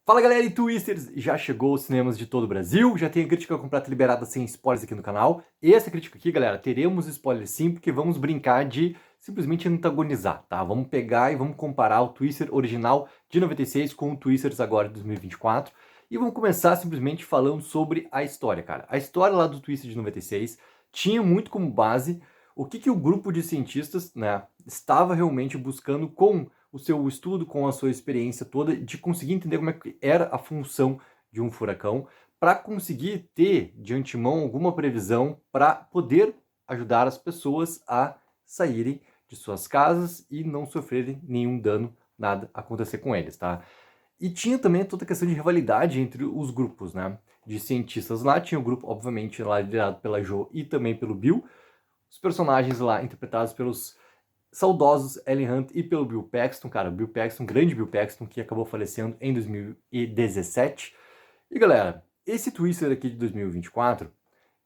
Fala galera, e Twisters! Já chegou aos cinemas de todo o Brasil, já tem a crítica completa liberada sem spoilers aqui no canal. E essa crítica aqui, galera, teremos spoilers sim, porque vamos brincar de simplesmente antagonizar, tá? Vamos pegar e vamos comparar o Twister original de 96 com o Twisters agora de 2024. E vamos começar simplesmente falando sobre a história, cara. A história lá do Twister de 96 tinha muito como base o que o grupo de cientistas, né, estava realmente buscando com o seu estudo, com a sua experiência toda, de conseguir entender como é que era a função de um furacão, para conseguir ter de antemão alguma previsão para poder ajudar as pessoas a saírem de suas casas e não sofrerem nenhum dano, nada acontecer com eles, tá? E tinha também toda a questão de rivalidade entre os grupos, né? De cientistas lá, tinha o grupo, obviamente, lá liderado pela Jo e também pelo Bill, os personagens lá interpretados pelos saudosos Ellen Hunt e pelo Bill Paxton, cara, Bill Paxton, grande Bill Paxton, que acabou falecendo em 2017. E galera, esse Twister aqui de 2024,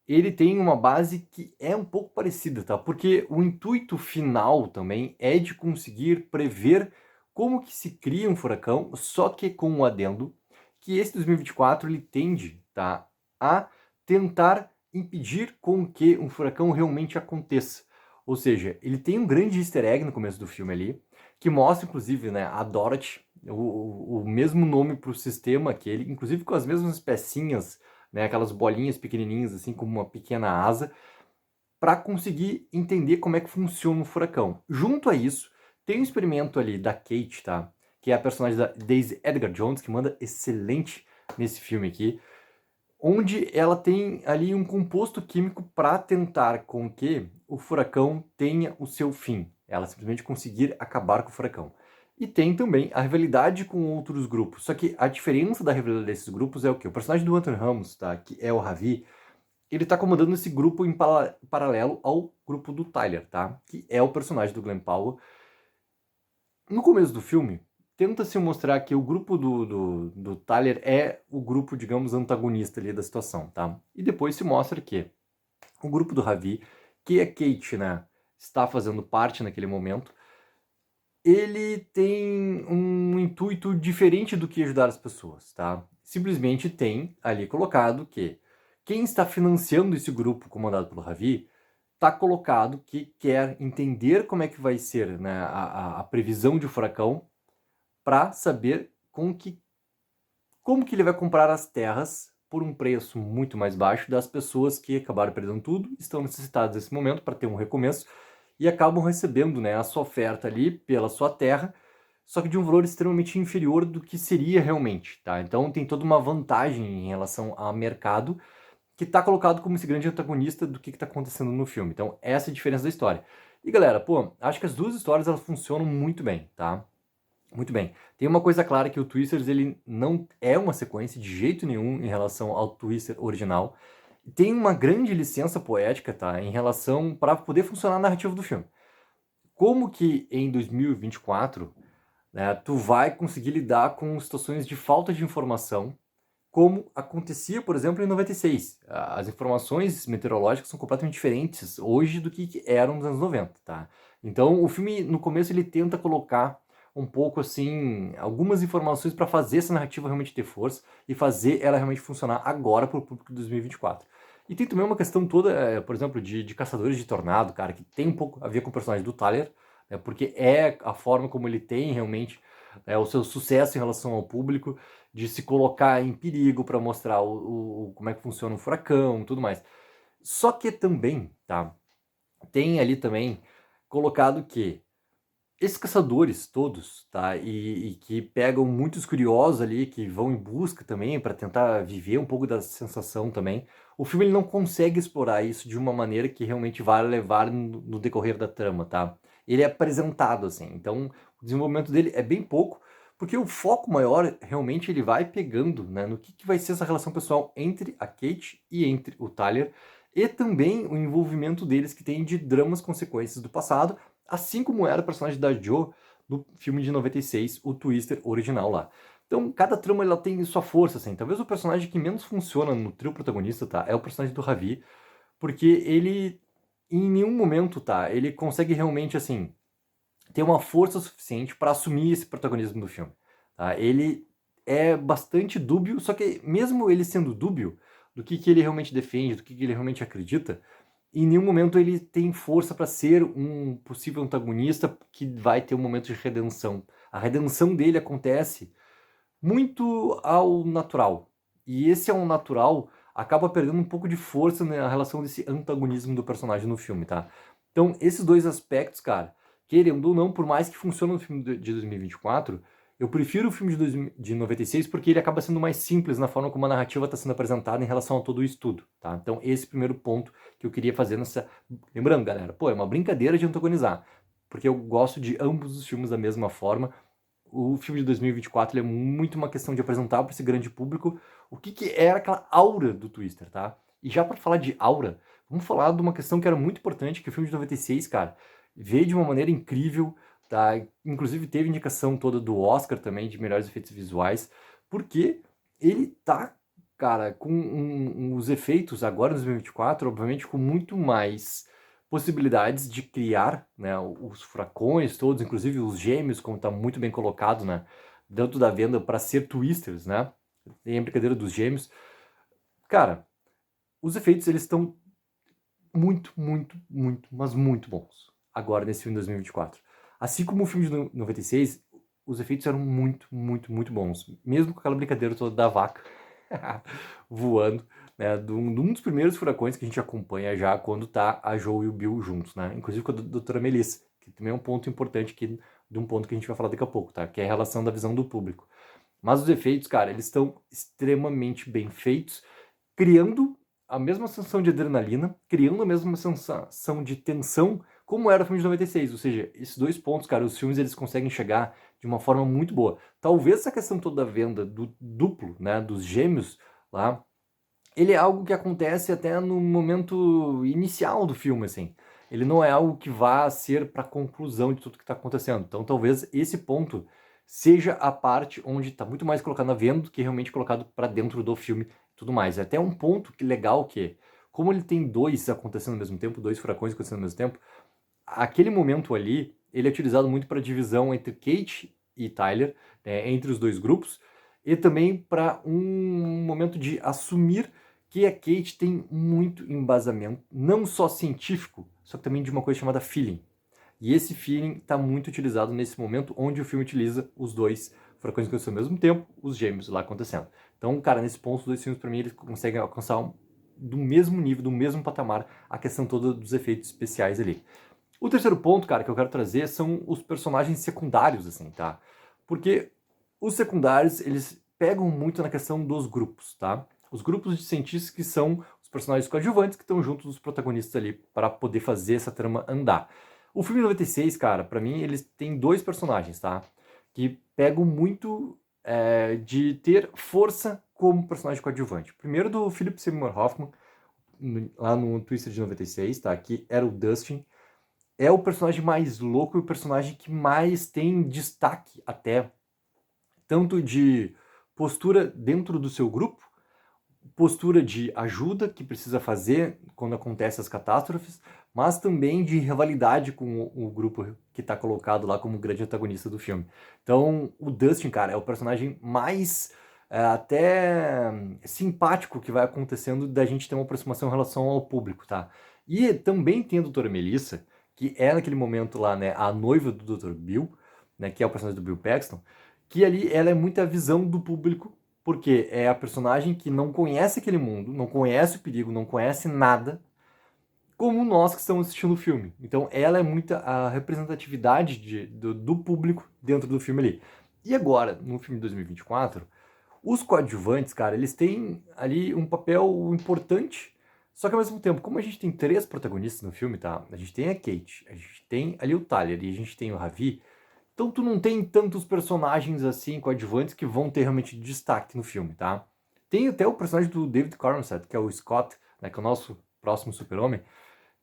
ele tem uma base que é um pouco parecida, tá? Porque o intuito final também é de conseguir prever como que se cria um furacão, só que com um adendo, que esse 2024 ele tende, tá, a tentar impedir com que um furacão realmente aconteça. Ou seja, ele tem um grande easter egg no começo do filme ali, que mostra inclusive, né, a Dorothy, o mesmo nome para o sistema aquele, inclusive com as mesmas pecinhas, né, aquelas bolinhas pequenininhas, assim como uma pequena asa, para conseguir entender como é que funciona um furacão. Junto a isso, tem um experimento ali da Kate, tá? Que é a personagem da Daisy Edgar Jones, que manda excelente nesse filme aqui, onde ela tem ali um composto químico para tentar com que o furacão tenha o seu fim. Ela simplesmente conseguir acabar com o furacão. E tem também a rivalidade com outros grupos. Só que a diferença da rivalidade desses grupos é o quê? O personagem do Anthony Ramos, tá? Que é o Ravi, ele está comandando esse grupo em paralelo ao grupo do Tyler, tá? Que é o personagem do Glenn Powell. No começo do filme, tenta-se mostrar que o grupo do Tyler é o grupo, digamos, antagonista ali da situação, tá? E depois se mostra que o grupo do Ravi, que a Kate, né, está fazendo parte naquele momento, ele tem um intuito diferente do que ajudar as pessoas, tá? Simplesmente tem ali colocado que quem está financiando esse grupo comandado pelo Ravi está colocado que quer entender como é que vai ser, né, a previsão de furacão para saber como que ele vai comprar as terras por um preço muito mais baixo das pessoas que acabaram perdendo tudo, estão necessitadas nesse momento para ter um recomeço e acabam recebendo, né, a sua oferta ali pela sua terra, só que de um valor extremamente inferior do que seria realmente, tá? Então tem toda uma vantagem em relação ao mercado que está colocado como esse grande antagonista do que está acontecendo no filme. Então essa é a diferença da história. E galera, pô, acho que as duas histórias elas funcionam muito bem, tá? Muito bem. Tem uma coisa clara que o Twisters ele não é uma sequência de jeito nenhum em relação ao Twister original. Tem uma grande licença poética, tá, em relação para poder funcionar a narrativa do filme. Como que em 2024, né, tu vai conseguir lidar com situações de falta de informação, como acontecia, por exemplo, em 96. As informações meteorológicas são completamente diferentes hoje do que eram nos anos 90, tá? Então, o filme, no começo, ele tenta colocar um pouco, assim, algumas informações para fazer essa narrativa realmente ter força e fazer ela realmente funcionar agora para o público de 2024. E tem também uma questão toda, por exemplo, de Caçadores de Tornado, cara, que tem um pouco a ver com o personagem do Tyler, né, porque é a forma como ele tem realmente o seu sucesso em relação ao público, de se colocar em perigo para mostrar como é que funciona um furacão e tudo mais. Só que também, tá? Tem ali também colocado que esses caçadores todos, tá? E que pegam muitos curiosos ali, que vão em busca também para tentar viver um pouco da sensação também. O filme ele não consegue explorar isso de uma maneira que realmente vai levar no decorrer da trama, tá? Ele é apresentado assim, então o desenvolvimento dele é bem pouco, porque o foco maior realmente ele vai pegando, né, no que vai ser essa relação pessoal entre a Kate e entre o Tyler, e também o envolvimento deles que tem de dramas consequências do passado, assim como era o personagem da Jo no filme de 96, o Twister original lá. Então, cada trama ela tem sua força, assim. Talvez o personagem que menos funciona no trio protagonista, tá? É o personagem do Ravi, porque ele, em nenhum momento, tá? Ele consegue realmente, assim, ter uma força suficiente para assumir esse protagonismo do filme, tá? Ele é bastante dúbio, só que mesmo ele sendo dúbio do que ele realmente defende, do que ele realmente acredita, em nenhum momento ele tem força para ser um possível antagonista que vai ter um momento de redenção. A redenção dele acontece muito ao natural. E esse ao natural acaba perdendo um pouco de força na relação desse antagonismo do personagem no filme, tá? Então, esses dois aspectos, cara, querendo ou não, por mais que funcione no filme de 2024, eu prefiro o filme de 96 porque ele acaba sendo mais simples na forma como a narrativa está sendo apresentada em relação a todo o estudo, tá? Então, esse primeiro ponto que eu queria fazer nessa... Lembrando, galera, pô, é uma brincadeira de antagonizar, porque eu gosto de ambos os filmes da mesma forma. O filme de 2024 ele é muito uma questão de apresentar para esse grande público o que era aquela aura do Twister, tá? E já para falar de aura, vamos falar de uma questão que era muito importante, que o filme de 96, cara, veio de uma maneira incrível, tá? Inclusive teve indicação toda do Oscar também de melhores efeitos visuais, porque ele tá, cara, com os efeitos agora em 2024, obviamente com muito mais possibilidades de criar, né, os furacões todos, inclusive os gêmeos, como está muito bem colocado, né, dentro da venda para ser twisters, né? Tem a brincadeira dos gêmeos. Cara, os efeitos eles estão muito, muito, muito, mas muito bons agora nesse filme de 2024. Assim como o filme de 96, os efeitos eram muito, muito, muito bons. Mesmo com aquela brincadeira toda da vaca voando, né, de um dos primeiros furacões que a gente acompanha já quando tá a Joe e o Bill juntos, né? Inclusive com a doutora Melissa, que também é um ponto importante aqui, de um ponto que a gente vai falar daqui a pouco, tá? Que é a relação da visão do público. Mas os efeitos, cara, eles estão extremamente bem feitos, criando a mesma sensação de adrenalina, criando a mesma sensação de tensão, como era o filme de 96. Ou seja, esses dois pontos, cara, os filmes eles conseguem chegar de uma forma muito boa. Talvez essa questão toda da venda do duplo, né, dos gêmeos lá, ele é algo que acontece até no momento inicial do filme, assim. Ele não é algo que vá ser para a conclusão de tudo que está acontecendo. Então, talvez esse ponto seja a parte onde está muito mais colocado na venda do que realmente colocado para dentro do filme e tudo mais. É até um ponto que legal que, como ele tem dois acontecendo ao mesmo tempo, dois furacões acontecendo ao mesmo tempo, aquele momento ali, ele é utilizado muito para divisão entre Kate e Tyler, né, entre os dois grupos, e também para um momento de assumir que a Kate tem muito embasamento, não só científico, só que também de uma coisa chamada feeling. E esse feeling está muito utilizado nesse momento onde o filme utiliza os dois furacões acontecendo ao mesmo tempo, os gêmeos lá acontecendo. Então, cara, nesse ponto, os dois filmes, para mim, eles conseguem alcançar do mesmo nível, do mesmo patamar, a questão toda dos efeitos especiais ali. O terceiro ponto, cara, que eu quero trazer são os personagens secundários, assim, tá? Porque os secundários, eles pegam muito na questão dos grupos, tá? Os grupos de cientistas que são os personagens coadjuvantes que estão junto dos protagonistas ali para poder fazer essa trama andar. O filme 96, cara, para mim, eles têm dois personagens, tá? Que pegam muito de ter força como personagem coadjuvante. Primeiro do Philip Seymour Hoffman, lá no Twister de 96, tá? Que era o Dustin. É o personagem mais louco e o personagem que mais tem destaque até, tanto de postura dentro do seu grupo, postura de ajuda que precisa fazer quando acontecem as catástrofes, mas também de rivalidade com o grupo que está colocado lá como grande antagonista do filme. Então, o Dustin, cara, é o personagem mais até simpático que vai acontecendo da gente ter uma aproximação em relação ao público, tá? E também tem a doutora Melissa, que é naquele momento lá, né, a noiva do Dr. Bill, né, que é o personagem do Bill Paxton, que ali ela é muito a visão do público, porque é a personagem que não conhece aquele mundo, não conhece o perigo, não conhece nada, como nós que estamos assistindo o filme. Então ela é muita a representatividade do público dentro do filme ali. E agora, no filme de 2024, os coadjuvantes, cara, eles têm ali um papel importante, só que ao mesmo tempo, como a gente tem três protagonistas no filme, tá? A gente tem a Kate, a gente tem ali o Tyler e a gente tem o Ravi, então tu não tem tantos personagens assim coadjuvantes que vão ter realmente destaque no filme, tá? Tem até o personagem do David Corenswet, que é o Scott, né, que é o nosso próximo super-homem,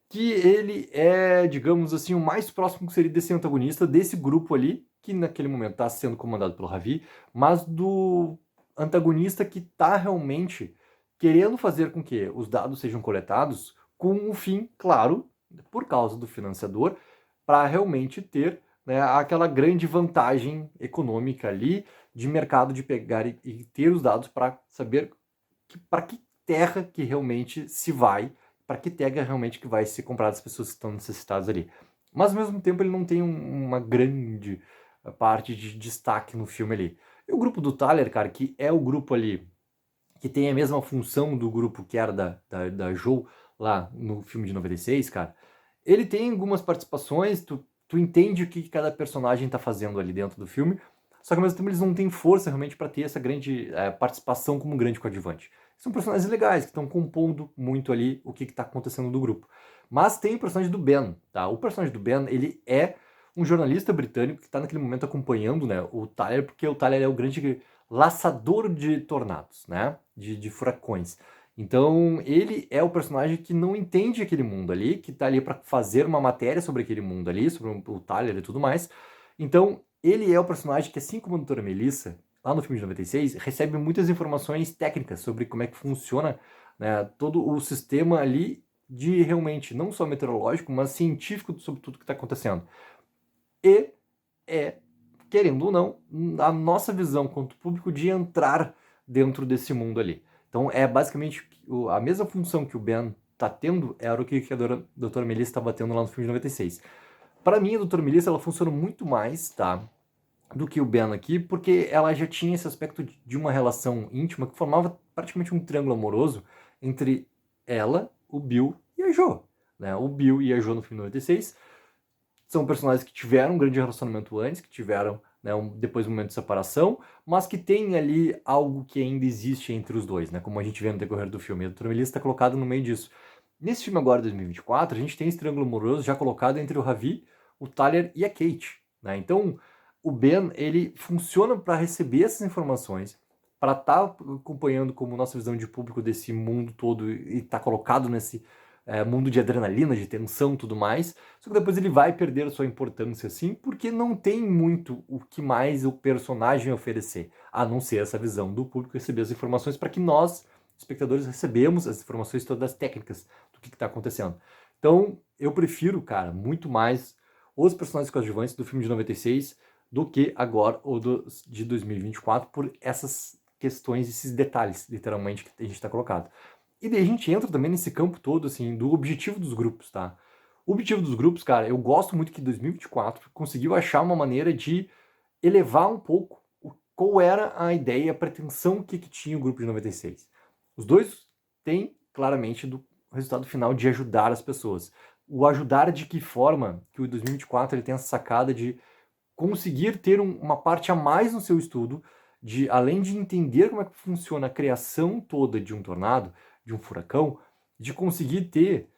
que ele é, digamos assim, o mais próximo que seria desse antagonista, desse grupo ali, que naquele momento está sendo comandado pelo Ravi, mas do antagonista que está realmente querendo fazer com que os dados sejam coletados com um fim, claro, por causa do financiador, para realmente ter, né, aquela grande vantagem econômica ali de mercado de pegar e ter os dados para saber para que terra que realmente se vai, para que terra realmente que vai ser comprada as pessoas que estão necessitadas ali. Mas ao mesmo tempo ele não tem uma grande parte de destaque no filme ali. E o grupo do Tyler, cara, que é o grupo ali que tem a mesma função do grupo que era da Joe lá no filme de 96, cara, ele tem algumas participações, tu entende o que cada personagem tá fazendo ali dentro do filme, só que ao mesmo tempo eles não têm força realmente para ter essa grande participação como um grande coadjuvante. São personagens legais, que estão compondo muito ali o que tá acontecendo no grupo. Mas tem o personagem do Ben, tá? O personagem do Ben, ele é um jornalista britânico que está naquele momento acompanhando, né, o Tyler, porque o Tyler é o grande laçador de tornados, né, de furacões. Então, ele é o personagem que não entende aquele mundo ali, que tá ali para fazer uma matéria sobre aquele mundo ali, sobre o Tyler e tudo mais. Então, ele é o personagem que, assim como a doutora Melissa, lá no filme de 96, recebe muitas informações técnicas sobre como é que funciona, né, todo o sistema ali de realmente, não só meteorológico, mas científico sobre tudo que está acontecendo. E é, querendo ou não, a nossa visão quanto público de entrar dentro desse mundo ali. Então é basicamente a mesma função que o Ben tá tendo era o que a doutora Melissa estava tendo lá no filme de 96. Para mim, a doutora Melissa ela funciona muito mais, tá? Do que o Ben aqui, porque ela já tinha esse aspecto de uma relação íntima que formava praticamente um triângulo amoroso entre ela, o Bill e a Jo. Né? O Bill e a Jo no filme de 96 são personagens que tiveram um grande relacionamento antes, que tiveram, né, depois um momento de separação, mas que tem ali algo que ainda existe entre os dois, né, como a gente vê no decorrer do filme. A doutora Melissa está colocada no meio disso. Nesse filme agora, 2024, a gente tem esse triângulo amoroso já colocado entre o Ravi, o Tyler e a Kate. Né? Então, o Ben, ele funciona para receber essas informações, para estar acompanhando como nossa visão de público desse mundo todo e estar colocado nesse mundo de adrenalina, de tensão e tudo mais, só que depois ele vai perder a sua importância assim, porque não tem muito o que mais o personagem oferecer, a não ser essa visão do público receber as informações para que nós, espectadores, recebemos as informações todas as técnicas do que está acontecendo. Então, eu prefiro, cara, muito mais os personagens coadjuvantes do filme de 96 do que agora o de 2024 por essas questões, esses detalhes, literalmente, que a gente está colocado. E daí a gente entra também nesse campo todo, assim, do objetivo dos grupos, tá? O objetivo dos grupos, cara, eu gosto muito que 2024 conseguiu achar uma maneira de elevar um pouco qual era a ideia, a pretensão que tinha o grupo de 96. Os dois têm, claramente, do resultado final de ajudar as pessoas. O ajudar de que forma que o 2024 ele tem essa sacada de conseguir ter uma parte a mais no seu estudo, de além de entender como é que funciona a criação toda de um tornado, de um furacão, de conseguir ter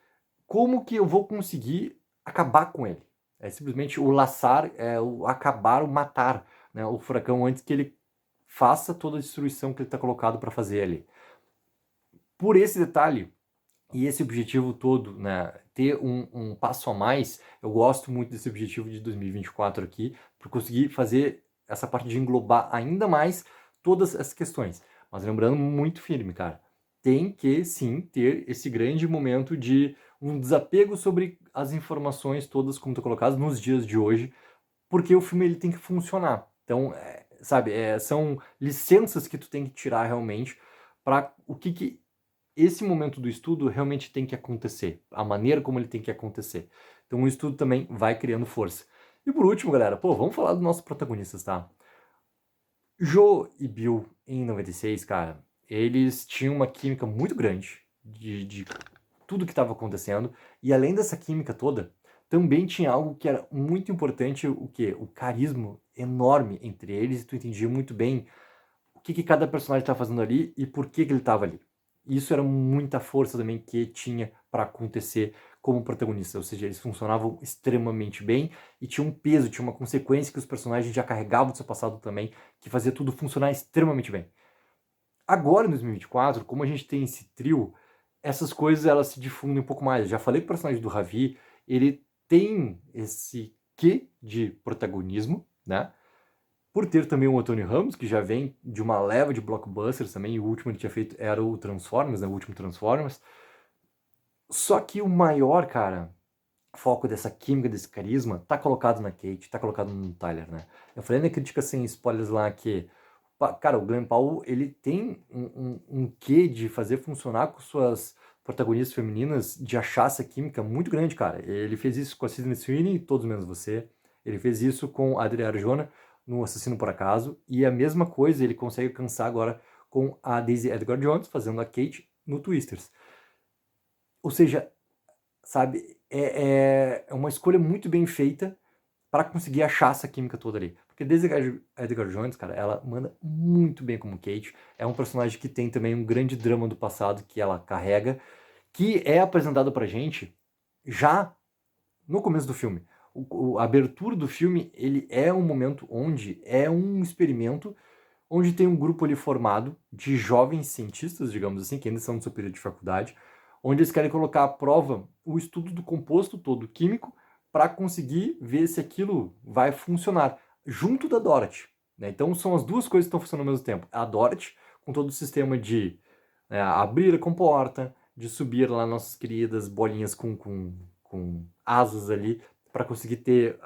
como que eu vou conseguir acabar com ele. É simplesmente o laçar, o acabar, o matar, né, o furacão antes que ele faça toda a destruição que ele está colocado para fazer ali. Por esse detalhe e esse objetivo todo, né, ter um passo a mais, eu gosto muito desse objetivo de 2024 aqui, para conseguir fazer essa parte de englobar ainda mais todas as questões. Mas lembrando muito firme, cara, tem que sim ter esse grande momento de um desapego sobre as informações todas como estão colocadas nos dias de hoje, porque o filme ele tem que funcionar. Então, sabe, são licenças que tu tem que tirar realmente para o que esse momento do estudo realmente tem que acontecer, a maneira como ele tem que acontecer. Então o estudo também vai criando força. E por último, galera, vamos falar dos nossos protagonistas, tá? Joe e Bill, em 96, cara, eles tinham uma química muito grande de tudo que estava acontecendo, e além dessa química toda, também tinha algo que era muito importante, o quê? O carisma enorme entre eles, e tu entendia muito bem o que cada personagem estava fazendo ali e por que ele estava ali. Isso era muita força também que tinha para acontecer como protagonista, ou seja, eles funcionavam extremamente bem e tinha um peso, tinha uma consequência que os personagens já carregavam do seu passado também, que fazia tudo funcionar extremamente bem. Agora, em 2024, como a gente tem esse trio, essas coisas elas se difundem um pouco mais. Eu já falei que o personagem do Ravi, ele tem esse quê de protagonismo, né? Por ter também o Anthony Ramos, que já vem de uma leva de blockbusters também, o último que ele tinha feito era o Transformers, né, o último Transformers. Só que o maior, cara, foco dessa química, desse carisma, tá colocado na Kate, tá colocado no Tyler, né? Eu falei na crítica sem spoilers lá que Cara, o Glen Powell, ele tem um quê de fazer funcionar com suas protagonistas femininas, de achar essa química muito grande, cara. Ele fez isso com a Sydney Sweeney, Todos Menos Você. Ele fez isso com a Adria Arjona, no Assassino por Acaso. E a mesma coisa ele consegue alcançar agora com a Daisy Edgar Jones, fazendo a Kate no Twisters. Ou seja, sabe, é uma escolha muito bem feita para conseguir achar essa química toda ali. Porque Daisy Edgar Jones, cara, ela manda muito bem como Kate. É um personagem que tem também um grande drama do passado que ela carrega, que é apresentado pra gente já no começo do filme. A abertura do filme, ele é um momento onde é um experimento onde tem um grupo ali formado de jovens cientistas, digamos assim, que ainda são no seu período de faculdade, onde eles querem colocar à prova o estudo do composto todo químico para conseguir ver se aquilo vai funcionar, junto da Dorothy. Né? Então são as duas coisas que estão funcionando ao mesmo tempo. A Dorothy, com todo o sistema de abrir a comporta, de subir lá nossas queridas bolinhas com asas ali, para conseguir ter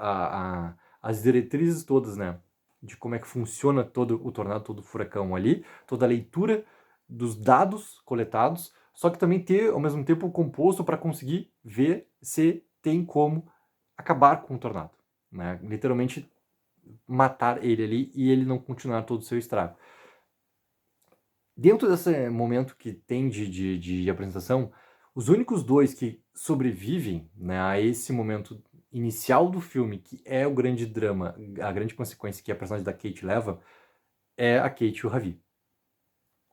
as diretrizes todas, né? De como é que funciona todo o tornado, todo o furacão ali, toda a leitura dos dados coletados, só que também ter, ao mesmo tempo, o composto para conseguir ver se tem como acabar com o tornado. Né? Literalmente matar ele ali e ele não continuar todo o seu estrago. Dentro desse momento que tem de apresentação, os únicos dois que sobrevivem, né, a esse momento inicial do filme, que é o grande drama, a grande consequência que a personagem da Kate leva, é a Kate e o Ravi.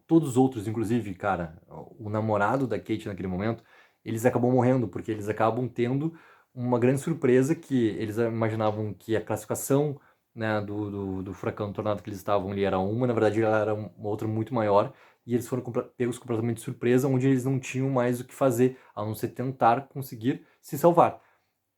Todos os outros, inclusive, cara, o namorado da Kate naquele momento, eles acabam morrendo, porque eles acabam tendo uma grande surpresa que eles imaginavam que a classificação, né, do furacão do tornado que eles estavam ali era uma, na verdade ela era uma outra muito maior, e eles foram pegos completamente de surpresa, onde eles não tinham mais o que fazer, a não ser tentar conseguir se salvar.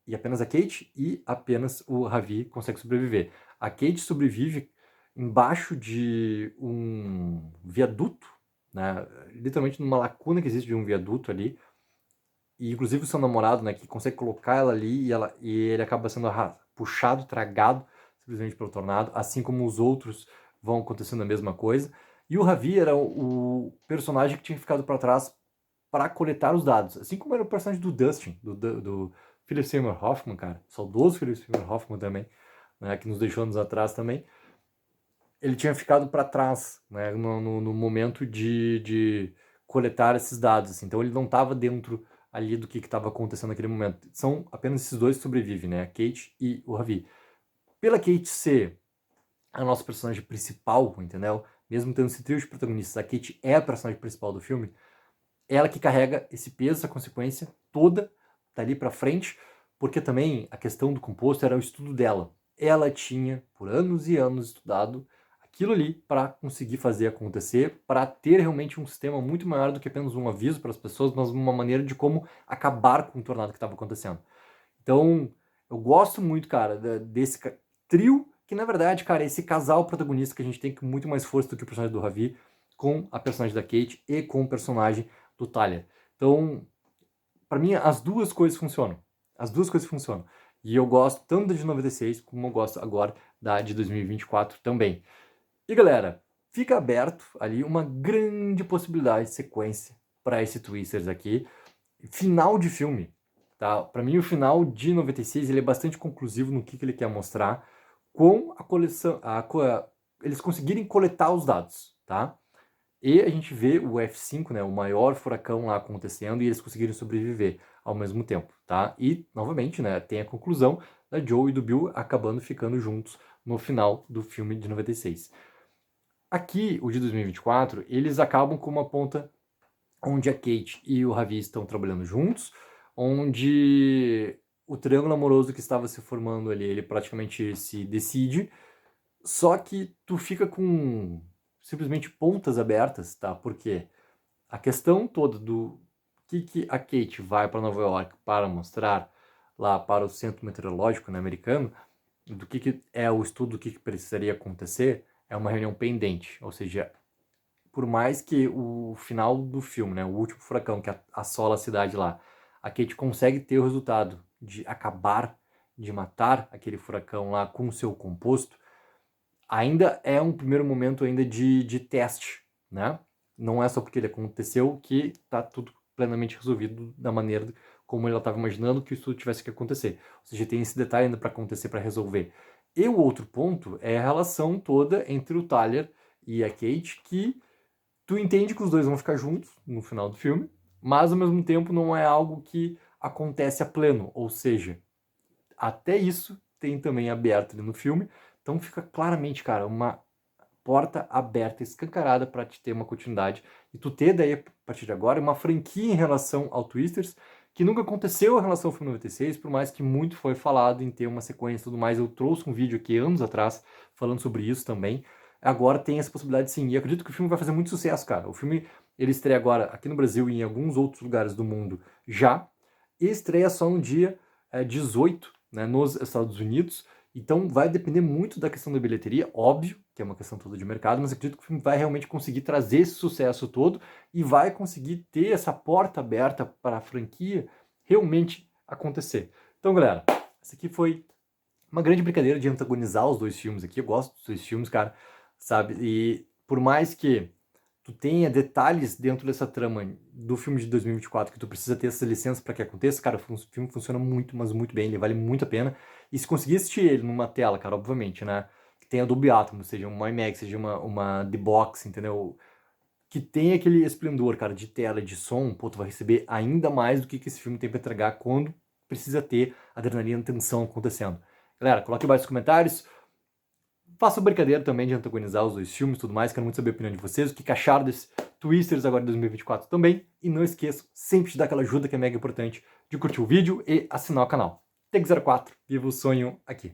E apenas a Kate e apenas o Ravi conseguem sobreviver. A Kate sobrevive embaixo de um viaduto, né, literalmente numa lacuna que existe de um viaduto ali, e inclusive o seu namorado, né, que consegue colocar ela ali e ele acaba sendo puxado, tragado simplesmente pelo tornado, assim como os outros vão acontecendo a mesma coisa. E o Ravi era o personagem que tinha ficado para trás para coletar os dados, assim como era o personagem do Dustin, do Philip Seymour Hoffman, cara, saudoso Philip Seymour Hoffman também, né, que nos deixou anos atrás também. Ele tinha ficado para trás, né, no momento de coletar esses dados, assim. Então ele não estava dentro ali do que estava acontecendo naquele momento. São apenas esses dois que sobrevivem, né, a Kate e o Ravi. Pela Kate ser a nossa personagem principal, entendeu? Mesmo tendo esse trio de protagonistas, a Kate é a personagem principal do filme, ela que carrega esse peso, essa consequência toda dali para frente, porque também a questão do composto era o estudo dela. Ela tinha, por anos e anos, estudado aquilo ali para conseguir fazer acontecer, para ter realmente um sistema muito maior do que apenas um aviso para as pessoas, mas uma maneira de como acabar com o tornado que estava acontecendo. Então, eu gosto muito, cara, desse trio, que na verdade, cara, é esse casal protagonista que a gente tem com muito mais força do que o personagem do Ravi, com a personagem da Kate e com o personagem do Thalia. Então, para mim, as duas coisas funcionam. As duas coisas funcionam. E eu gosto tanto da de 96 como eu gosto agora da de 2024 também. E galera, fica aberto ali uma grande possibilidade de sequência para esse Twisters aqui. Final de filme, tá? Para mim, o final de 96 ele é bastante conclusivo no que ele quer mostrar com a coleção, eles conseguirem coletar os dados, tá? E a gente vê o F5, né, o maior furacão lá acontecendo, e eles conseguiram sobreviver ao mesmo tempo, tá? E, novamente, né, tem a conclusão da Joe e do Bill acabando ficando juntos no final do filme de 96. Aqui, o de 2024, eles acabam com uma ponta onde a Kate e o Ravi estão trabalhando juntos, onde o triângulo amoroso que estava se formando ali, ele praticamente se decide, só que tu fica com simplesmente pontas abertas, tá? Porque a questão toda do que a Kate vai para Nova York para mostrar lá para o centro meteorológico, né, americano, do que é o estudo do que precisaria acontecer, é uma reunião pendente. Ou seja, por mais que o final do filme, né, o último furacão que assola a cidade lá, a Kate consegue ter o resultado de acabar, de matar aquele furacão lá com o seu composto, ainda é um primeiro momento ainda de teste, né? Não é só porque ele aconteceu que tá tudo plenamente resolvido da maneira como ela estava imaginando que isso tivesse que acontecer. Ou seja, tem esse detalhe ainda para acontecer, para resolver. E o outro ponto é a relação toda entre o Tyler e a Kate, que tu entende que os dois vão ficar juntos no final do filme, mas ao mesmo tempo não é algo que acontece a pleno, ou seja, até isso tem também aberto ali no filme, então fica claramente, cara, uma porta aberta, escancarada para te ter uma continuidade e tu ter daí, a partir de agora, uma franquia em relação ao Twisters, que nunca aconteceu em relação ao filme 96, por mais que muito foi falado em ter uma sequência e tudo mais. Eu trouxe um vídeo aqui anos atrás falando sobre isso também. Agora tem essa possibilidade sim, e acredito que o filme vai fazer muito sucesso, cara. O filme, ele estreia agora aqui no Brasil e em alguns outros lugares do mundo já, e estreia só no dia 18, né, nos Estados Unidos. Então vai depender muito da questão da bilheteria, óbvio, que é uma questão toda de mercado, mas acredito que o filme vai realmente conseguir trazer esse sucesso todo e vai conseguir ter essa porta aberta para a franquia realmente acontecer. Então, galera, essa aqui foi uma grande brincadeira de antagonizar os dois filmes aqui. Eu gosto dos dois filmes, cara, sabe? E por mais que tu tenha detalhes dentro dessa trama do filme de 2024 que tu precisa ter essa licença para que aconteça, cara, o filme funciona muito, mas muito bem, ele vale muito a pena. E se conseguir assistir ele numa tela, cara, obviamente, né, que tenha Dolby Atmos, seja uma IMAX, seja uma D-Box, entendeu? Que tenha aquele esplendor, cara, de tela, de som, pô, tu vai receber ainda mais do que esse filme tem pra entregar quando precisa ter adrenalina e tensão acontecendo. Galera, coloque abaixo nos comentários. Faço brincadeira também de antagonizar os dois filmes e tudo mais, quero muito saber a opinião de vocês, o que acharam desses Twisters agora de 2024 também. E não esqueçam sempre de dar aquela ajuda que é mega importante, de curtir o vídeo e assinar o canal. Tech04, viva o sonho aqui.